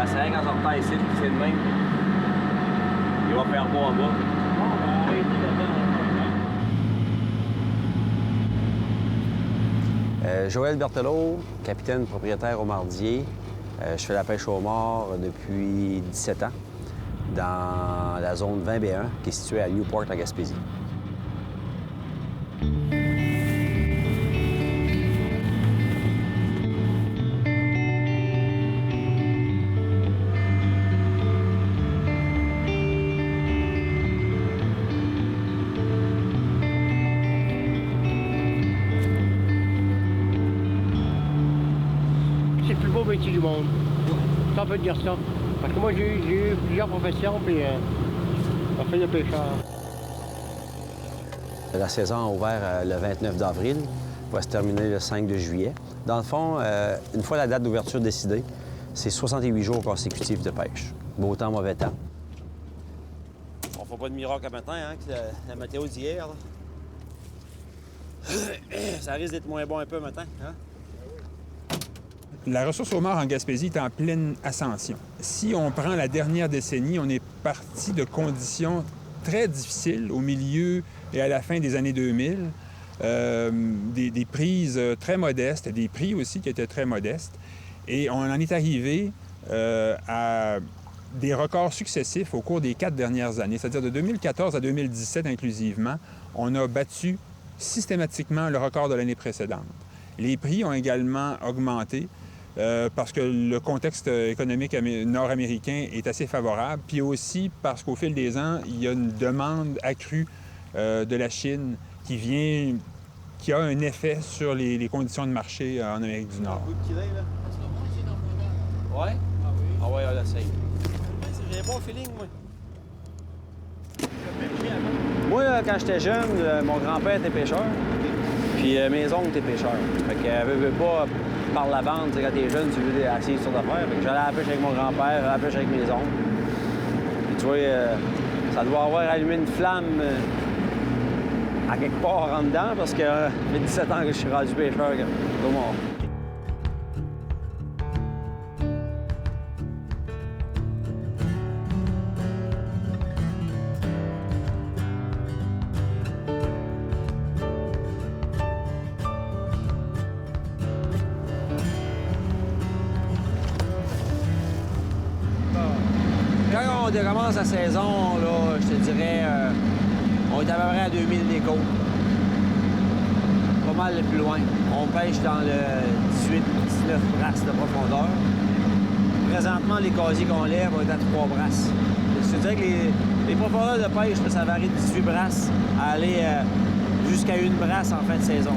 Ah, c'est vrai, quand on repart ici, puis c'est le même. Il va faire beau en bas. Joël Berthelot, capitaine propriétaire au Mardier. Je fais la pêche au homard depuis 17 ans dans la zone 20B1 qui est située à Newport, en Gaspésie. C'est le plus beau métier du monde. Ça, on peut dire ça. Parce que moi, j'ai eu plusieurs professions, puis on fait le pêcheur. La saison a ouvert le 29 d'avril, va se terminer le 5 de juillet. Dans le fond, une fois la date d'ouverture décidée, c'est 68 jours consécutifs de pêche. Beau temps, mauvais temps. On fait pas de miracle à matin, hein, que la météo d'hier. Ça risque d'être moins bon un peu matin, hein? La ressource homard en Gaspésie est en pleine ascension. Si on prend la dernière décennie, on est parti de conditions très difficiles au milieu et à la fin des années 2000. Des prises très modestes, des prix aussi qui étaient très modestes. Et on en est arrivé à des records successifs au cours des 4 dernières années. C'est-à-dire de 2014 à 2017 inclusivement, on a battu systématiquement le record de l'année précédente. Les prix ont également augmenté. Parce que le contexte économique nord-américain est assez favorable, puis aussi parce qu'au fil des ans, il y a une demande accrue de la Chine qui a un effet sur les conditions de marché en Amérique du Nord. Ouais? Ah ouais, là, ça y est. J'ai un bon feeling, moi. Moi, quand j'étais jeune, mon grand-père était pêcheur, puis mes oncles étaient pêcheurs. Fait que, veut pas, par la bande, quand t'es jeune, tu veux essayer sur d'affaires. Fait que j'allais à la pêche avec mon grand-père, j'allais à la pêche avec mes oncles. Puis tu vois, ça doit avoir allumé une flamme à quelque part en dedans, parce que ça fait 17 ans que je suis rendu pêcheur au mort. Quand on commence la saison, là, je te dirais, on est à peu près à 2000 décos. Pas mal le plus loin. On pêche dans le 18-19 brasses de profondeur. Présentement, les casiers qu'on lève vont être à 3 brasses. C'est-à-dire que les profondeurs de pêche, ça varie de 18 brasses à aller jusqu'à 1 brasse en fin de saison.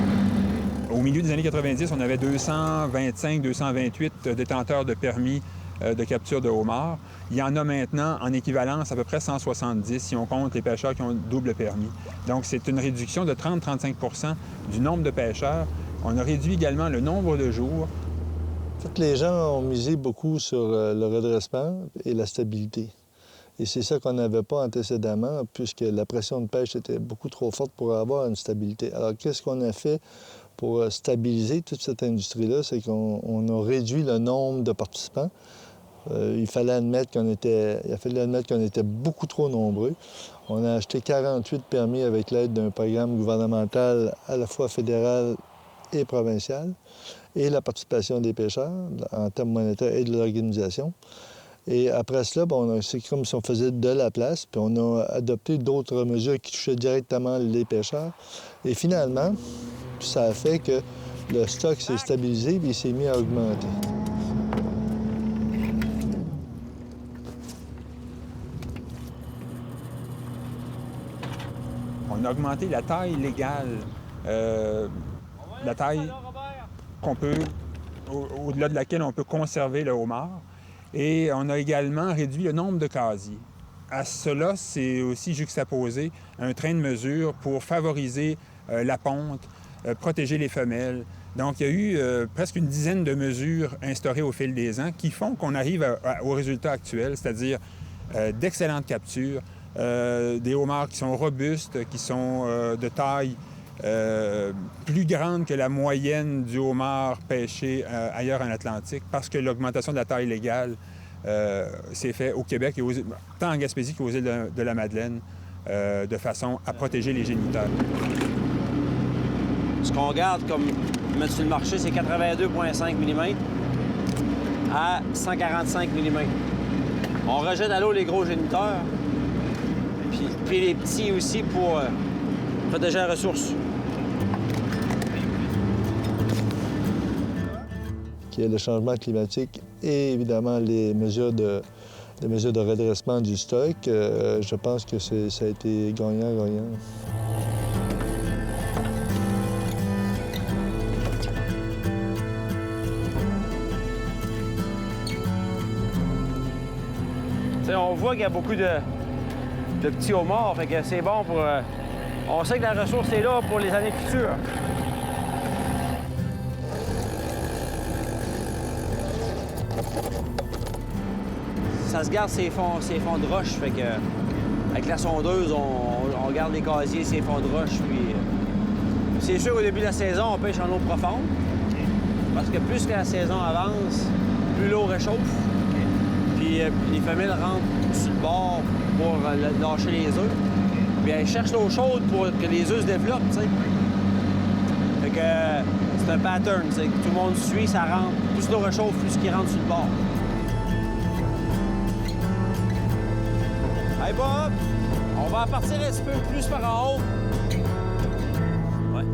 Au milieu des années 90, on avait 225, 228 détenteurs de permis de capture de homard. Il y en a maintenant en équivalence à peu près 170 si on compte les pêcheurs qui ont double permis. Donc, c'est une réduction de 30-35 % du nombre de pêcheurs. On a réduit également le nombre de jours. Toutes les gens ont misé beaucoup sur le redressement et la stabilité. Et c'est ça qu'on n'avait pas antécédemment, puisque la pression de pêche était beaucoup trop forte pour avoir une stabilité. Alors, qu'est-ce qu'on a fait pour stabiliser toute cette industrie-là? C'est qu'on a réduit le nombre de participants. Il fallait admettre qu'on était beaucoup trop nombreux. On a acheté 48 permis avec l'aide d'un programme gouvernemental à la fois fédéral et provincial, et la participation des pêcheurs en termes monétaires et de l'organisation. Et après cela, c'est comme si on faisait de la place, puis on a adopté d'autres mesures qui touchaient directement les pêcheurs. Et finalement, ça a fait que le stock s'est stabilisé et il s'est mis à augmenter. On a augmenté la taille légale, la taille qu'on peut, au-delà de laquelle on peut conserver le homard. Et on a également réduit le nombre de casiers. À cela, c'est aussi juxtaposé un train de mesure pour favoriser la ponte, protéger les femelles. Donc, il y a eu presque une dizaine de mesures instaurées au fil des ans qui font qu'on arrive au résultat actuel, c'est-à-dire d'excellentes captures, des homards qui sont robustes, qui sont de taille plus grande que la moyenne du homard pêché ailleurs en Atlantique, parce que l'augmentation de la taille légale c'est fait au Québec, et tant en Gaspésie qu'aux îles de la Madeleine, de façon à protéger les géniteurs. Ce qu'on garde comme mettre sur le marché, c'est 82,5 mm à 145 mm. On rejette à l'eau les gros géniteurs, puis les petits aussi pour protéger la ressource. Qu'il y ait le changement climatique et évidemment les mesures de redressement du stock, je pense que ça a été gagnant-gagnant. On voit qu'il y a beaucoup de petits homards, fait que c'est bon pour... on sait que la ressource est là pour les années futures. Ça se garde ces fonds de roche, fait que avec la sondeuse, on garde les casiers, ces fonds de roche, puis c'est sûr qu'au début de la saison, on pêche en eau profonde, parce que plus que la saison avance, plus l'eau réchauffe, puis les femelles rentrent sur le bord pour lâcher les œufs, puis elles cherchent l'eau chaude pour que les œufs se développent, tu sais. Fait que c'est un pattern, tu sais, que tout le monde suit, ça rentre, plus l'eau réchauffe, plus qu'ils rentrent sur le bord. Hey Bob, on va partir un petit peu plus par en haut. Ouais.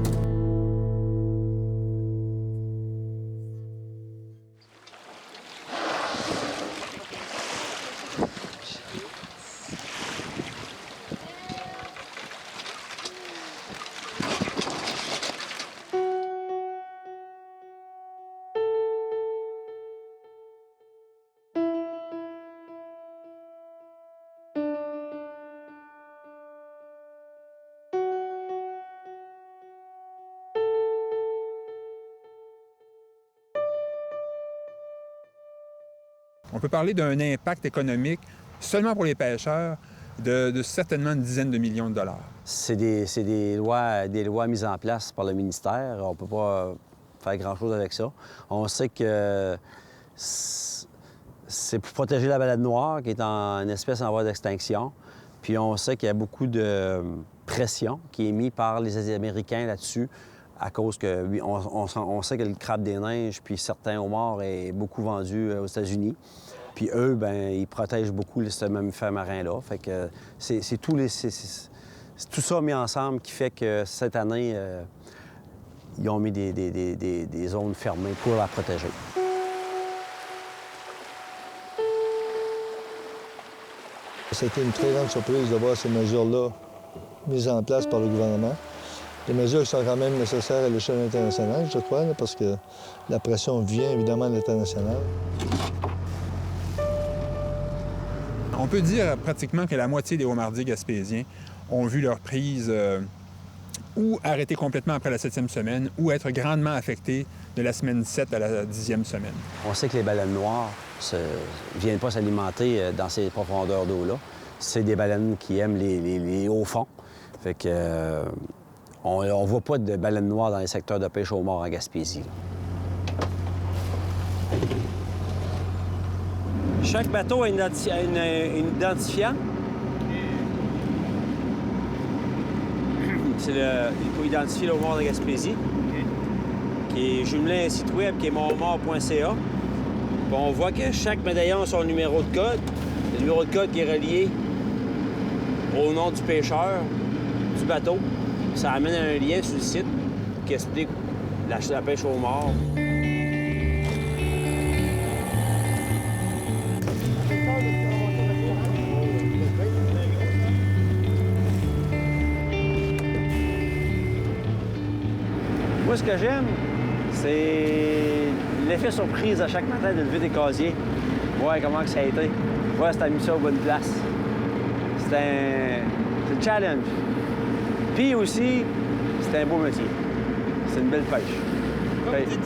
On peut parler d'un impact économique seulement pour les pêcheurs de certainement une dizaine de millions de dollars. C'est des lois mises en place par le ministère. On ne peut pas faire grand-chose avec ça. On sait que c'est pour protéger la baleine noire, qui est une espèce en voie d'extinction. Puis on sait qu'il y a beaucoup de pression qui est mise par les Américains là-dessus, à cause que on sait que le crabe des neiges puis certains homards est beaucoup vendu aux États-Unis. Puis eux, bien, ils protègent beaucoup ce mammifère marin-là. Fait que c'est tout ça mis ensemble qui fait que cette année, ils ont mis des zones fermées pour la protéger. C'était une très grande surprise de voir ces mesures-là mises en place par le gouvernement. Les mesures sont quand même nécessaires à l'échelle internationale, je crois, là, parce que la pression vient évidemment de l'international. On peut dire pratiquement que la moitié des homardiers gaspésiens ont vu leur prise ou arrêter complètement après la 7e semaine ou être grandement affectés de la semaine 7 à la 10e semaine. On sait que les baleines noires ne viennent pas s'alimenter dans ces profondeurs d'eau-là. C'est des baleines qui aiment les hauts fonds. Fait que on ne voit pas de baleines noires dans les secteurs de pêche au homard en Gaspésie. Chaque bateau a un identifiant. Il faut identifier le homard de Gaspésie, qui est jumelé à un site web qui est monhomard.ca. On voit que chaque médaillon a son numéro de code. Le numéro de code qui est relié au nom du pêcheur, du bateau. Ça amène à un lien sur le site qui explique la pêche au homard. Moi, ce que j'aime, c'est l'effet surprise à chaque matin de lever des casiers. Voir comment que ça a été. Voir si t'as mis ça aux bonnes places. C'est un challenge. Puis aussi, c'est un beau métier. C'est une belle pêche.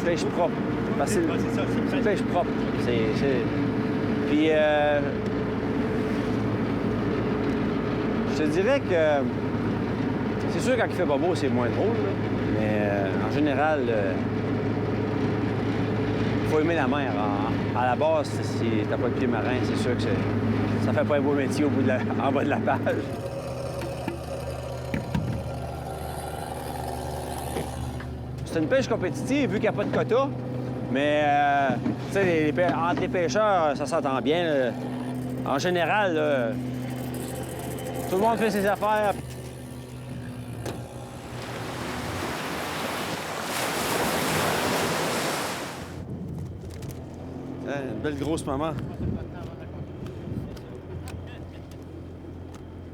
Pêche propre. Parce que c'est une pêche propre. Puis, je te dirais que c'est sûr, quand il fait pas beau, c'est moins drôle, là. Mais en général, il faut aimer la mer. À la base, si t'as pas de pied marin, c'est sûr que ça fait pas un beau métier en bas de la page. C'est une pêche compétitive vu qu'il n'y a pas de quota. Mais, tu sais, entre les pêcheurs, ça s'entend bien. Là. En général, là, tout le monde fait ses affaires. Une belle grosse maman.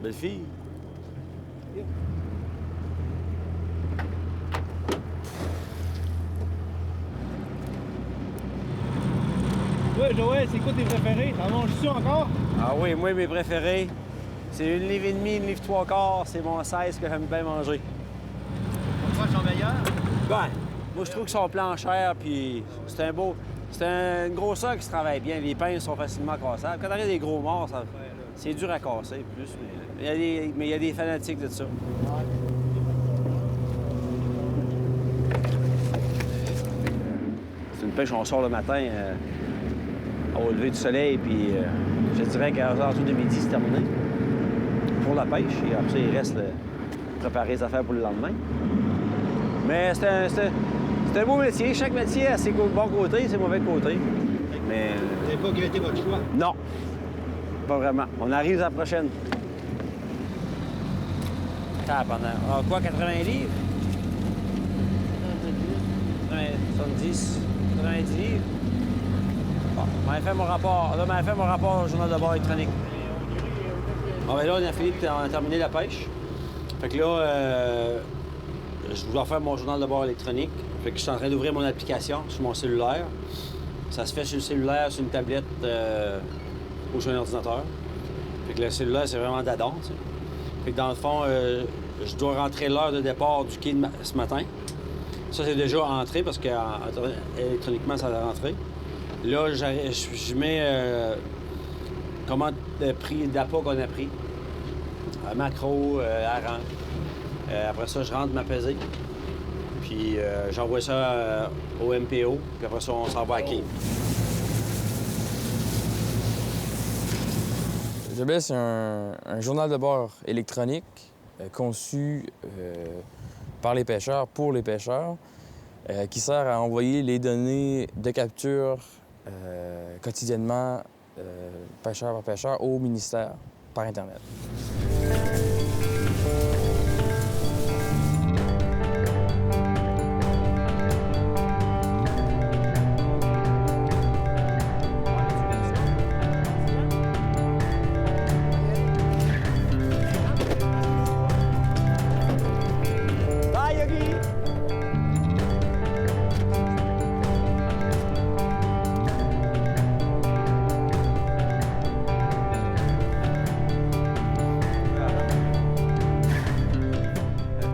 Belle fille. Ouais, Joël, c'est quoi tes préférés? T'en manges-tu encore? Ah oui, moi, mes préférés, c'est une livre et demie, une livre trois quarts. C'est mon 16 que j'aime bien manger. Pourquoi ils sont meilleurs? Ben, moi, je trouve qu'ils sont planchères, puis c'est un beau... C'est une grosseur qui se travaille bien. Les pinces sont facilement cassables. Quand t'arrives des gros morts, c'est dur à casser, plus. Mais il y a des fanatiques de ça. C'est une pêche, on sort le matin au lever du soleil, puis je dirais qu'à l'heure de midi, c'est terminé pour la pêche. Et après ça, il reste préparer les affaires pour le lendemain. Mais c'est un beau métier. Chaque métier a ses bons côtés et ses mauvais côtés. Mais... Vous n'avez pas regretté votre choix? Non. Pas vraiment. On arrive à la prochaine. Pendant... quoi, 80 livres? 70, 90 livres. Bon, on m'avait fait mon rapport. Là, on m'avait fait mon rapport au journal de bord électronique. Bon, ben là, on a fini de terminer la pêche. Fait que là, je dois faire mon journal de bord électronique. Fait que je suis en train d'ouvrir mon application sur mon cellulaire. Ça se fait sur le cellulaire, sur une tablette ou sur un ordinateur. Fait que le cellulaire, c'est vraiment d'adon, tu sais. Fait que dans le fond, je dois rentrer l'heure de départ du quai ce matin. Ça, c'est déjà entré parce qu'électroniquement, ça a rentré. Là, je mets comment de prix d'appât qu'on a pris. Macro, hareng. Après ça, je rentre ma pesée. Puis j'envoie ça au MPO. Puis après ça, on s'en va à quai. GBS, c'est un journal de bord électronique conçu par les pêcheurs, pour les pêcheurs, qui sert à envoyer les données de capture quotidiennement, pêcheur par pêcheur, au ministère par Internet.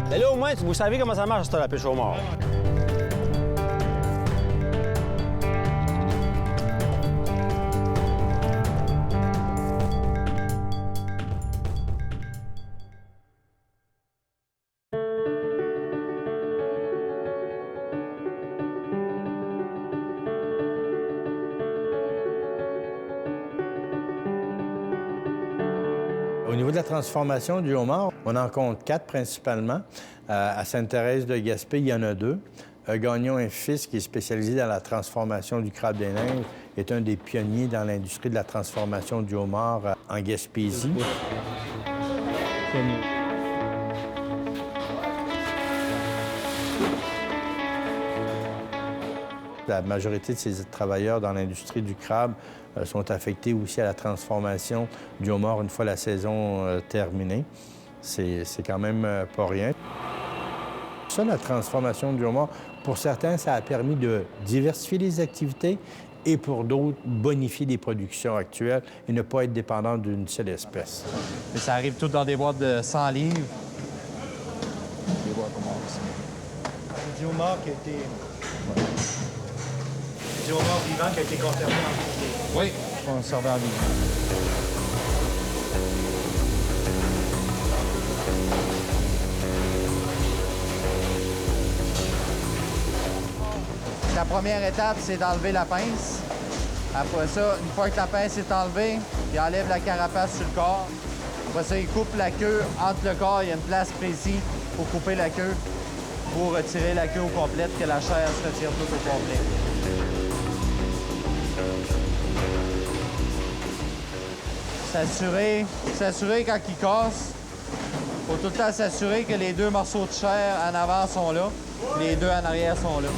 Mais là, au moins, vous savez comment ça marche, la pêche au mort. Au niveau de la transformation du homard, on en compte 4 principalement. À Sainte-Thérèse de Gaspé, il y en a 2. Gagnon et Fils, qui est spécialisé dans la transformation du crabe des neiges, est un des pionniers dans l'industrie de la transformation du homard en Gaspésie. La majorité de ces travailleurs dans l'industrie du crabe sont affectés aussi à la transformation du homard une fois la saison terminée. C'est quand même pas rien. Ça, la transformation du homard, pour certains, ça a permis de diversifier les activités et pour d'autres, bonifier les productions actuelles et ne pas être dépendant d'une seule espèce. Et ça arrive tout dans des boîtes de 100 livres. Des boîtes homard aussi. C'est du homard qui a été... Du homard vivant qui a été conservé en bouteille. Oui, conservé en vivant. La première étape, c'est d'enlever la pince. Après ça, une fois que la pince est enlevée, il enlève la carapace sur le corps. Après ça, il coupe la queue entre le corps. Il y a une place précise pour couper la queue, pour retirer la queue au complet, que la chair se retire tout au complet. S'assurer quand il casse, il faut tout le temps s'assurer que les deux morceaux de chair en avant sont là, les deux en arrière sont là.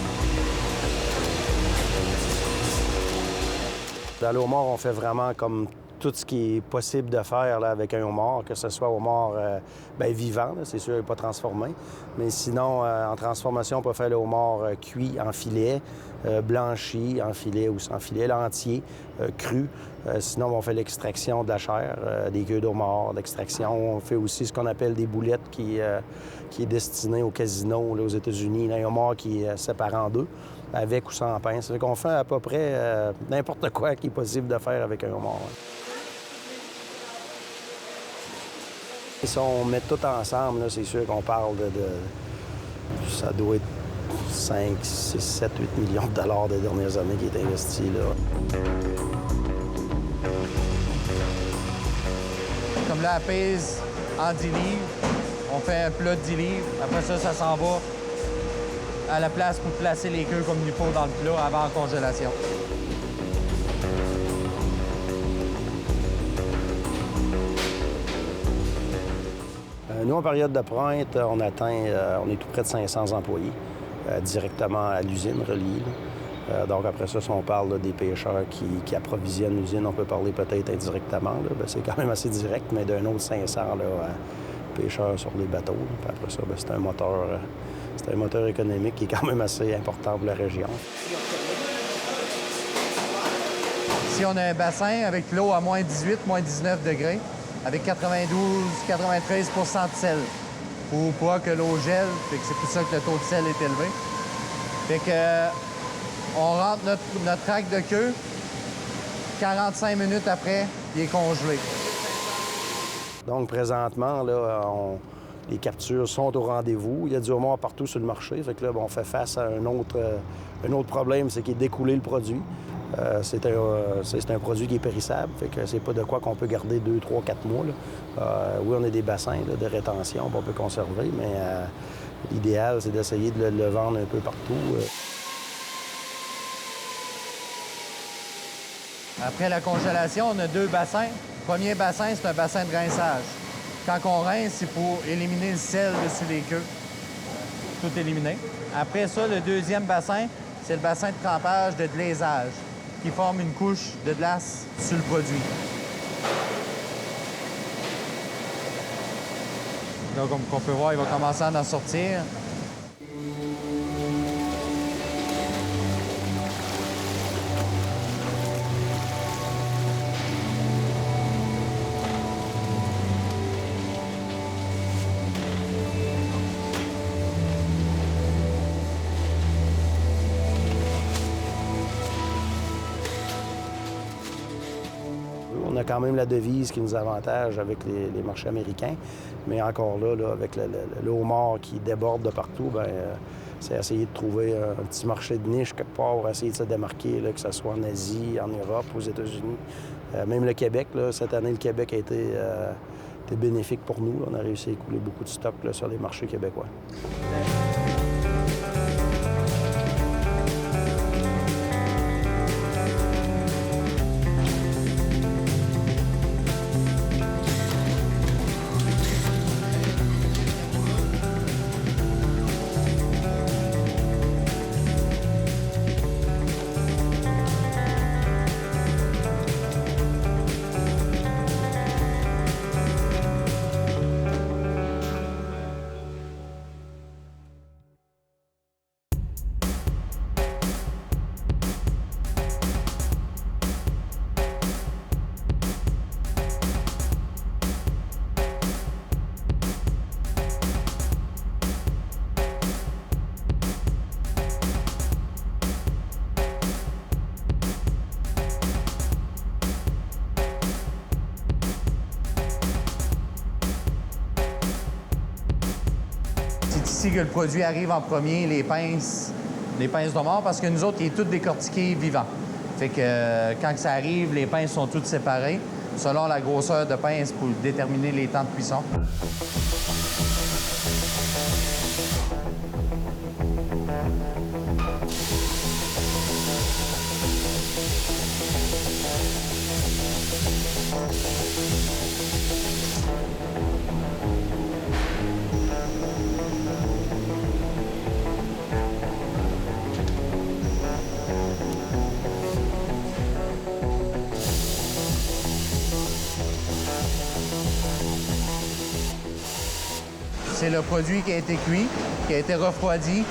Dans le homard, on fait vraiment comme tout ce qui est possible de faire là, avec un homard, que ce soit homard vivant, c'est sûr, il n'est pas transformé. Mais sinon, en transformation, on peut faire le homard cuit en filet, blanchi en filet ou sans filet, l'entier, cru. Sinon, on fait l'extraction de la chair, des queues d'homard, l'extraction. On fait aussi ce qu'on appelle des boulettes qui est destiné au casino là, aux États-Unis. Un homard qui est séparé en deux, avec ou sans pince. Ça fait qu'on fait à peu près n'importe quoi qui est possible de faire avec un homard. Et si on met tout ensemble, c'est sûr qu'on parle de... Ça doit être 5, 6, 7, 8 millions de dollars des dernières années qui est investi, là. Comme là, elle pèse en 10 livres. On fait un plat de 10 livres. Après ça, ça s'en va à la place pour placer les queues comme il faut dans le plat avant la congélation. Nous, en période de pointe, on est tout près de 500 employés directement à l'usine reliée. Donc, après ça, si on parle là, des pêcheurs qui approvisionnent l'usine, on peut parler peut-être indirectement. C'est quand même assez direct, mais d'un autre 500 pêcheurs sur les bateaux. Puis après ça, c'est un moteur économique qui est quand même assez important pour la région. Ici, on a un bassin avec l'eau à moins 18, moins 19 degrés, avec 92-93 de sel. Pour pas que l'eau gèle, c'est pour ça que le taux de sel est élevé. Fait que, on rentre notre rack de queue, 45 minutes après, il est congelé. Donc, présentement, là, les captures sont au rendez-vous. Il y a du homard partout sur le marché. Fait que là, on fait face à un autre problème, c'est qu'il est d'écouler le produit. C'est un produit qui est périssable, fait que c'est pas de quoi qu'on peut garder 2, 3, 4 mois. Oui, on a des bassins là, de rétention qu'on peut conserver, mais l'idéal, c'est d'essayer de le vendre un peu partout. Après la congélation, on a 2 bassins. Le premier bassin, c'est un bassin de rinçage. Quand on rince, c'est pour éliminer le sel dessus les queues. Tout éliminer. Après ça, le deuxième bassin, c'est le bassin de trempage de glaisage, qui forme une couche de glace sur le produit. Donc, comme on peut voir, il va commencer à en sortir. On a quand même la devise qui nous avantage avec les marchés américains. Mais encore là, avec le homard qui déborde de partout, c'est essayer de trouver un petit marché de niche quelque part pour essayer de se démarquer, là, que ce soit en Asie, en Europe, aux États-Unis. Même le Québec, là, cette année, le Québec a été bénéfique pour nous. On a réussi à écouler beaucoup de stocks là, sur les marchés québécois. C'est ici que le produit arrive en premier, les pinces les pinces d'homard, parce que nous autres, il est tout décortiqué vivant. Fait que quand ça arrive, les pinces sont toutes séparées selon la grosseur de pince pour déterminer les temps de cuisson. C'est le produit qui a été cuit, qui a été refroidi,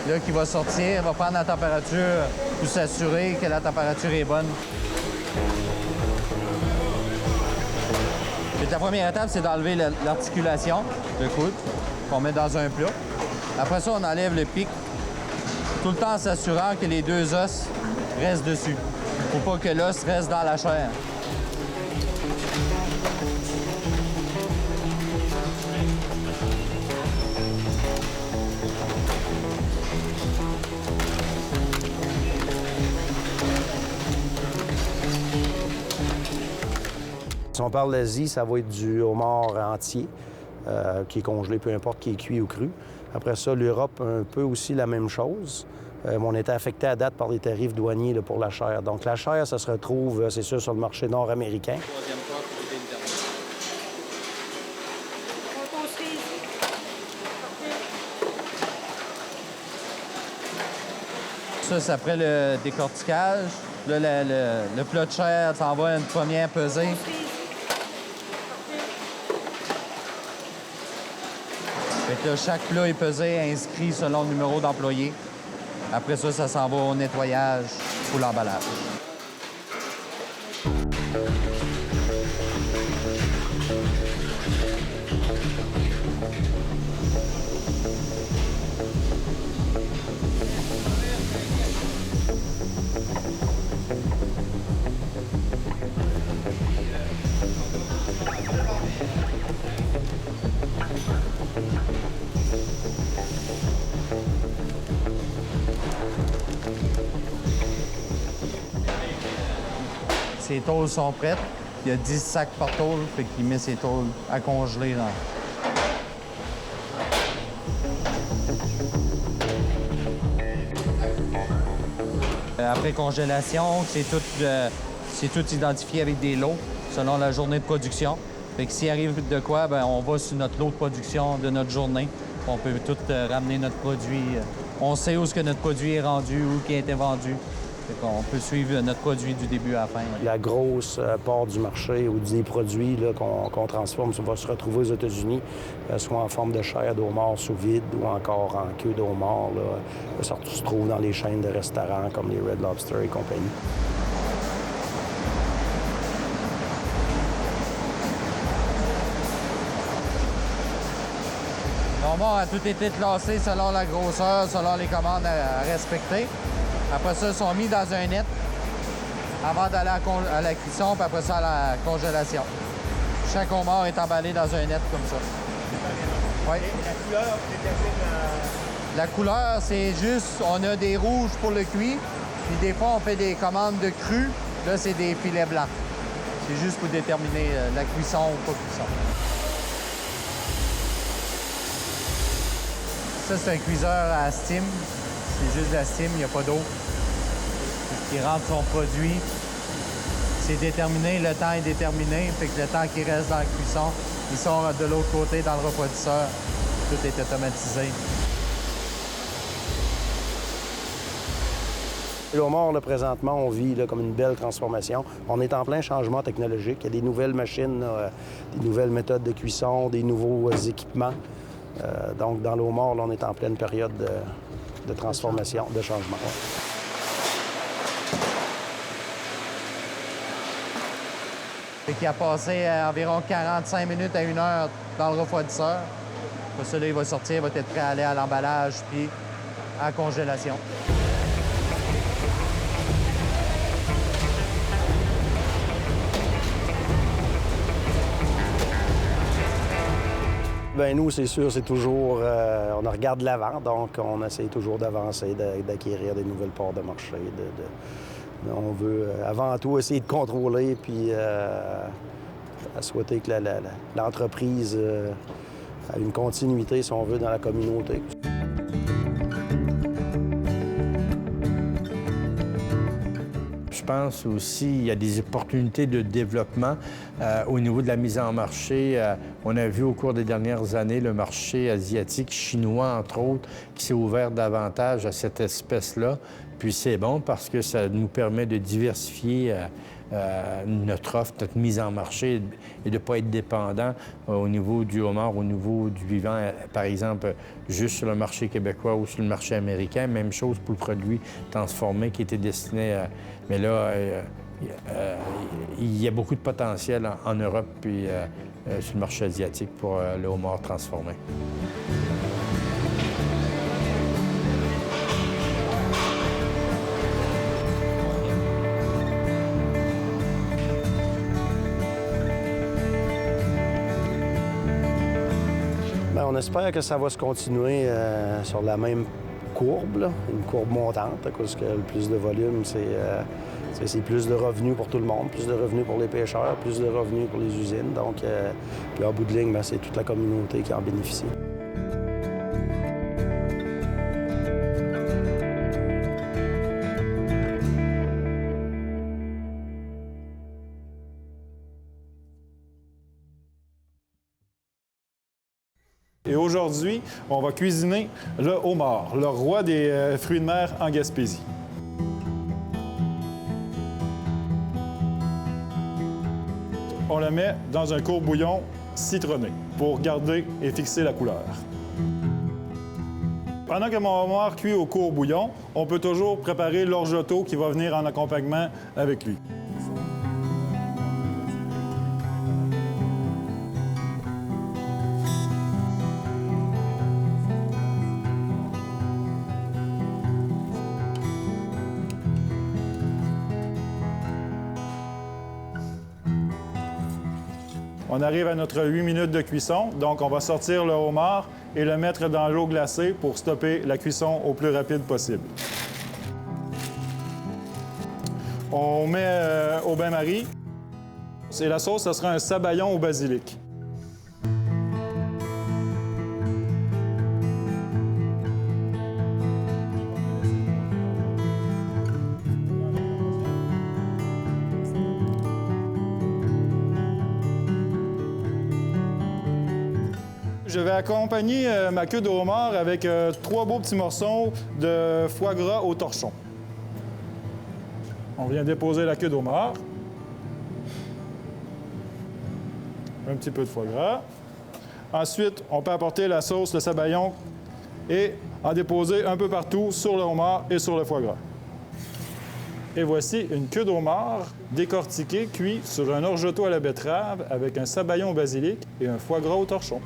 là, qui va sortir, va prendre la température pour s'assurer que la température est bonne. Puis la première étape, c'est d'enlever l'articulation, le coude, qu'on met dans un plat. Après ça, on enlève le pic, tout le temps en s'assurant que les deux os restent dessus. Il ne faut pas que l'os reste dans la chair. Si on parle d'Asie, ça va être du homard entier, qui est congelé, peu importe qui est cuit ou cru. Après ça, l'Europe, un peu aussi la même chose. Mais on était affecté à date par les tarifs douaniers là, pour la chair. Donc la chair, ça se retrouve, c'est sûr, sur le marché nord-américain. Ça, c'est après le décortiquage. Là, le plat de chair s'en va à une première pesée. Fait que là, chaque plat est pesé, inscrit selon le numéro d'employé. Après ça, ça s'en va au nettoyage pour l'emballage. Ses tôles sont prêtes. Il y a 10 sacs par tôle, fait qu'il met ses tôles à congeler. Après congélation, c'est tout identifié avec des lots selon la journée de production. Fait que s'il arrive de quoi, bien, on va sur notre lot de production de notre journée. On peut tout ramener notre produit. On sait où est-ce que notre produit est rendu, où qui a été vendu. On peut suivre notre produit du début à la fin. La grosse part du marché ou des produits qu'on transforme, ça va se retrouver aux États-Unis, soit en forme de chair de homard sous vide ou encore en queue de homard. Ça se trouve dans les chaînes de restaurants comme les Red Lobster et compagnie. Le homard a tout été classé selon la grosseur, selon les commandes à respecter. Après ça, ils sont mis dans un net avant d'aller à la cuisson, puis après ça, à la congélation. Chaque homard est emballé dans un net comme ça. Oui. La couleur détermine la couleur, c'est juste, on a des rouges pour le cuit, puis des fois, on fait des commandes de cru. Là, c'est des filets blancs. C'est juste pour déterminer la cuisson ou pas cuisson. Ça, c'est un cuiseur à steam. C'est juste de la steam, il n'y a pas d'eau. Il rentre son produit. C'est déterminé, le temps est déterminé. Fait que le temps qui reste dans la cuisson, il sort de l'autre côté dans le refroidisseur. Tout est automatisé. Le homard, là, présentement, on vit là, comme une belle transformation. On est en plein changement technologique. Il y a des nouvelles machines, là, des nouvelles méthodes de cuisson, des nouveaux équipements. Donc, dans le homard, là, on est en pleine période de transformation, de changement. Ouais. Fait qu'il a passé environ 45 minutes à 1 heure dans le refroidisseur. Après ça, là, il va sortir, il va être prêt à aller à l'emballage puis à la congélation. Bien, nous, c'est sûr, c'est toujours... on regarde l'avant, donc on essaie toujours d'avancer, d'acquérir des nouvelles parts de marché. On veut avant tout essayer de contrôler, puis à souhaiter que l'entreprise ait une continuité, si on veut, dans la communauté. Je pense aussi qu'il y a des opportunités de développement au niveau de la mise en marché. On a vu au cours des dernières années le marché asiatique, chinois entre autres, qui s'est ouvert davantage à cette espèce-là. Puis c'est bon parce que ça nous permet de diversifier notre offre, notre mise en marché et de ne pas être dépendant au niveau du homard, au niveau du vivant, par exemple, juste sur le marché québécois ou sur le marché américain. Même chose pour le produit transformé qui était destiné à... Mais là, il y a beaucoup de potentiel en Europe puis sur le marché asiatique pour le homard transformé. Bien, on espère que ça va se continuer sur la même courbe, là, une courbe montante, à cause que le plus de volume, c'est plus de revenus pour tout le monde, plus de revenus pour les pêcheurs, plus de revenus pour les usines. Donc, puis en bout de ligne, bien, c'est toute la communauté qui en bénéficie. Et aujourd'hui, on va cuisiner le homard, le roi des fruits de mer en Gaspésie. On le met dans un court-bouillon citronné pour garder et fixer la couleur. Pendant que mon homard cuit au court-bouillon, on peut toujours préparer l'orgeotto qui va venir en accompagnement avec lui. On arrive à notre 8 minutes de cuisson, donc on va sortir le homard et le mettre dans l'eau glacée pour stopper la cuisson au plus rapide possible. On met au bain-marie. Et la sauce, ce sera un sabayon au basilic. Je vais accompagner ma queue de homard avec 3 beaux petits morceaux de foie gras au torchon. On vient déposer la queue d'homard. Un petit peu de foie gras. Ensuite, on peut apporter la sauce, le sabayon et en déposer un peu partout sur le homard et sur le foie gras. Et voici une queue de homard décortiquée, cuite sur un orgeotto à la betterave avec un sabayon au basilic et un foie gras au torchon.